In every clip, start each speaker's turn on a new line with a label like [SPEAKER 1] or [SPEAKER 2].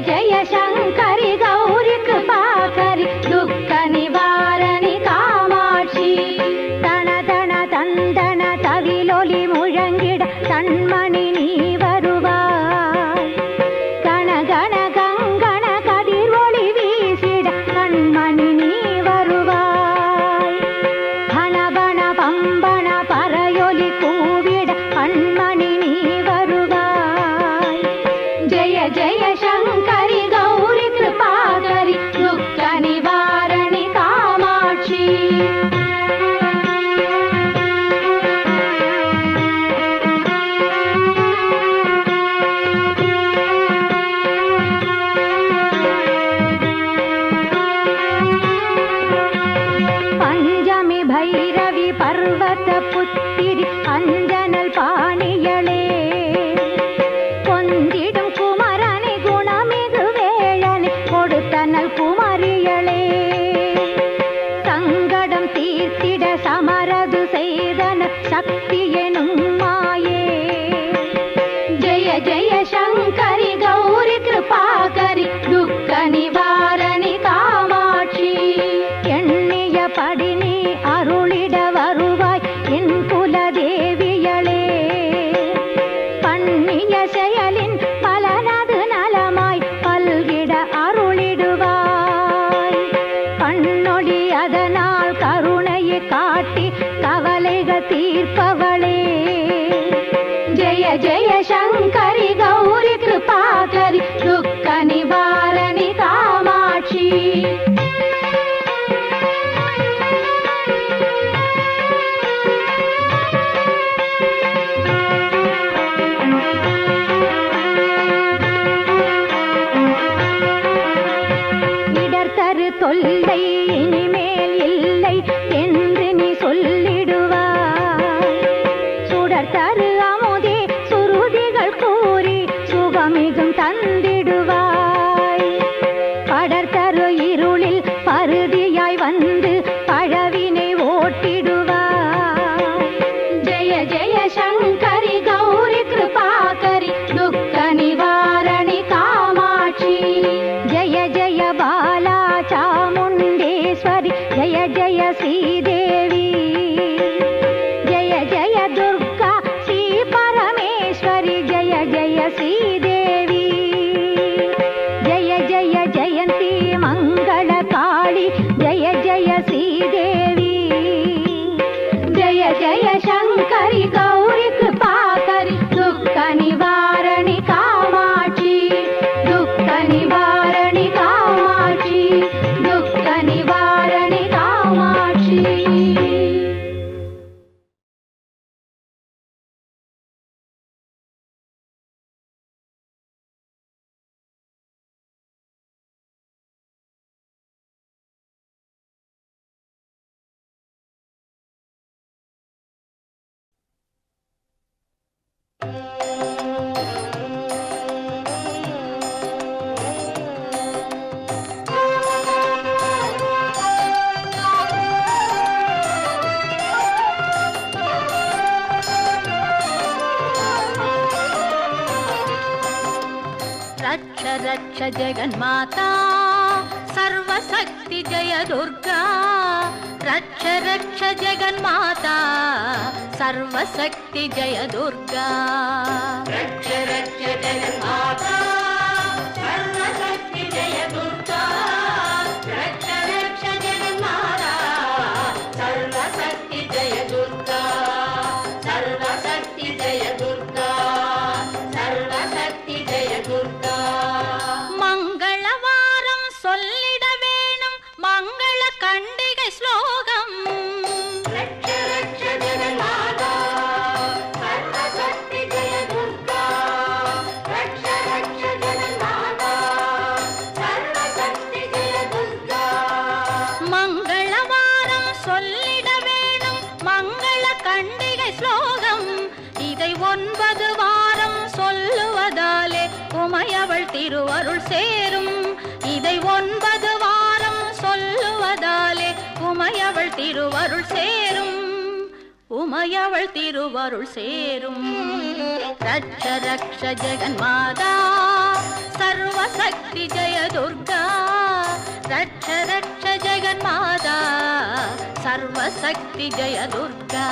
[SPEAKER 1] जय शंकरि गौरी कृपाकरि दुःख निवारणि कामाक्षी तण तण तंदण तविलोलि मुழங்கிட तन्मणि நீ வருவாய் கண கண கங்கண கதிரொளி வீசிட கண்மணி நீ வருவாய் பணபண பம்பண பறையொலி கூவிட கண்மணி நீ வருவாய் जय जय शंकरि गौरी कृपाकरि दुःख निवारणि कामाक्षी पंचमी भैरवी पर्वत पुत्तिरि अंजनल पाणियळे கொந்திடும் குமரனை குணமிகு வேளனை கொடுத்தனல் குமரியளே சங்கடம் தீர்த்திட சமரது செய்தன சக்தி எனும் மாயே ஜெய ஜெய சங்கரி கௌரி கிருபாகரி துக்க நிவாரணி காமாட்சி எண்ணியபடி நீ அருளிட வருவாய் என் குலதேவியளே பண்ணிய செயலின் பலனது நலமாய் பல்கிட அருளிடுவாய் கண்ணொளி அதனால் கருணையை காட்டி கவலைகள் தீர்ப்பவளே ஜெய ஜெய சங்கரி கௌரி கிருபாகரி துக்க நிவாரணி காமாட்சி தொல்லை இனிமேல் இல்லை என்று நீ சொல்லிடுவாய் சுடர் தரு அமுதே சுருதிகள் கூறி சுகமிகும் தந்திடுவாய் படர் தரு இருளில் பருதியாய் வந்து பழவினை ஓட்டிடுவாய் ஜெய ஜெய சங்கரி கௌரி கிருபாகரி துக்க நிவாரணி காமாட்சி ஜெய ஜெய பாலா चामुंडेश्वरी जय जय श्रीदेवी जय जय दुर्गा श्री परमेश्वरी जय जय श्रीदेवी जय जय जयंती मंगल काली जय जय श्रीदेवी जय जय शंकरी गौरी कृपाकरी दुःख निवारणि कामाक्षी दुःख निवारणि कामाक्षी दुःख निवारणि कामाक्षी रक्ष रक्ष जगन्माता सर्वशक्ति जय दुर्गा रक्ष रक्ष जगन्माता सर्वशक्ति जय दुर्गा रक्ष रक्ष जगन्माता सर्वशक्ति जय दुर्गा रक्ष रक्ष जगन्माता सर्वशक्ति जय दुर्गा सर्वशक्ति जय दुर्गा सर्वशक्ति जय दुर्गा मंगलवारम சொல்லிட வேணும் மங்கள கண்டிகை ஸ்லோகம் ரக்ஷ ரக்ஷ ஜெகன்மாதா சர்வசக்தி ஜெய துர்கா ரக்ஷ ரக்ஷ ஜெகன்மாதா சர்வசக்தி ஜெய துர்கா மங்களவாரம் சொல்லிட வேணும் மங்கள கண்டிகை ஸ்லோகம் இதை 9 வாரம் சொல்லுவதாலே உமையவள் திருவருள் சேரும் இதை 9 வாரம் சொல்லுவதாலே உமையவள் திருவருள் சேரும் உமையவள் திருவருள் சேரும் ரக்ஷ ரக்ஷ ஜெகன்மாதா सर्वशक्ति जय दुर्गा रक्ष रक्ष जगन्माता सर्वशक्ति जय दुर्गा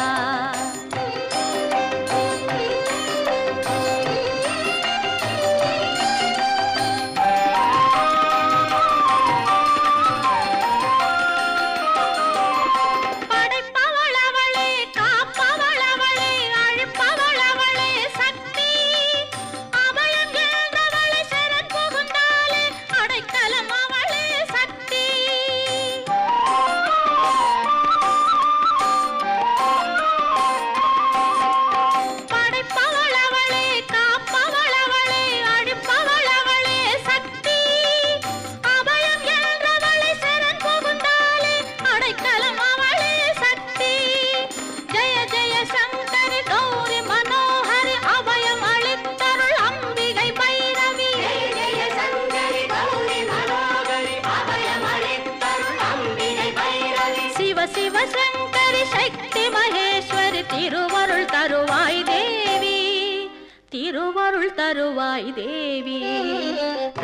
[SPEAKER 1] तिरुवरुल तरुवाई देवी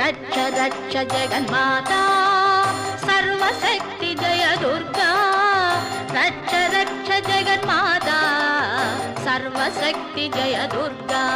[SPEAKER 1] रक्ष रक्ष जगन्माता सर्वशक्ति जय दुर्गा रक्ष रक्ष जगन्माता सर्वशक्ति जय दुर्गा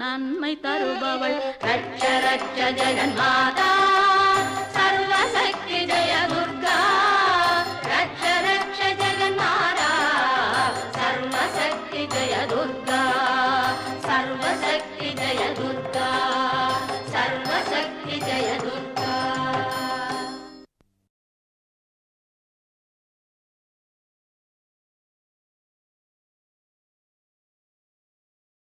[SPEAKER 1] नन्मै तरुबवळ रक्ष रक्ष जगन्माता सर्वशक्ति जय दुर्गा रक्ष रक्ष जगन्माता सर्वशक्ति जय दुर्गा